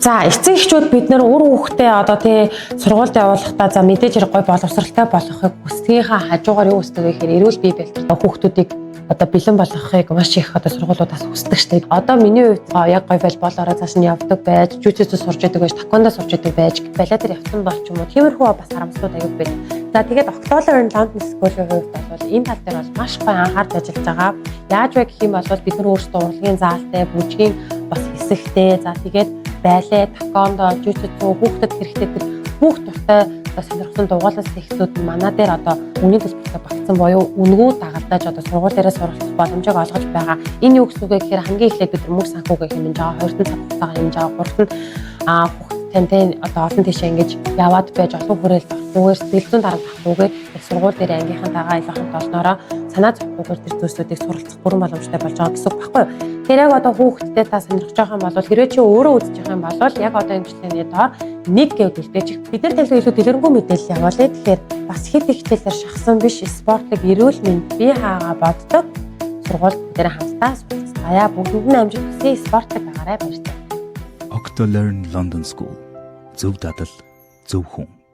За эцэг эхчүүд бид нэр үр хүүхдээ одоо тий сургуульд явуулахдаа за мэдээж хэрэг гой боловсралтай болохыг хүсдгийнхаа хажуугаар юу хүсдэг вэ гэхээр эрүүл бие бэлтгэл хүүхдүүдийг одоо бэлэн болгохыг маш их одоо сургуулиудаас хүсдэг штеп. Одоо миний хувьд яг гой волейболороо цааш нь явдаг байж, жүжигчд сурж идэг байж, таквондо сурж идэг байж, балетээр явсан бол ч юм уу тиймэрхүү бас харамслууд аяг байд. За тэгээд October London School-ийн хувьд бол энэ тал дээр бол маш гоё анхаарч ажиллаж байгаа. Яаж вэ гэх юм бол бид нар өөрсдөө урлагийн заалтай, бүжгийн бас хэсэгтэй. За тэгээд балет, таквондо, жүжигчд хүүхдэд хэрэгтэй тэр бүх туртай сонирхсан дугуулсан сэхсүүд манай дээр одоо үнийн төсвөртэй багтсан буюу үнгүү дагалдаж одоо сургууль дээрээ суралцах боломжийг олгож байгаа. Энэ юу гэсэн үг вэ гэхээр хамгийн эхлээд бид нар мөнгө санхүүгээ хэмнэж байгаа, 2 цаг хугацаагаар хэмнэж байгаа, 3 хүүхдтэй одоо олон тийшээ ингэж яваад байж олон хүрээлт авахгүйгээр сэтгэлзэн дарамт авахгүйгээр сургууль дээр ангийнхантайгаа илүүхэн олноороо санаа зовхгүйгээр тэр зүйлсүүдийг суралцах бүрэн боломжтой болж байгаа гэсэн үг баггүй юу? Тэр яг одоо хүүхдтэй та сонирхож байгаа юм бол хэрвээ чи өөрөө үзэж байгаа юм бол яг одоо энэ бичлэгийн доор нэг гэвэл дэж бид нар талгүй илүү дэлгэрэнгүй мэдээлэл явуулъя. Тэгэхээр бас хэд их хичээлээр шахсан биш спортлог эрүүл мэнд бие хаагаа боддог сургууль дээр хамтдаа суралцгаая. Бүгдэнд нь амжилт хүсье. Спортлог байгаарай баярлалаа. Octolearn London School. Зөв дадал, зөв хүн.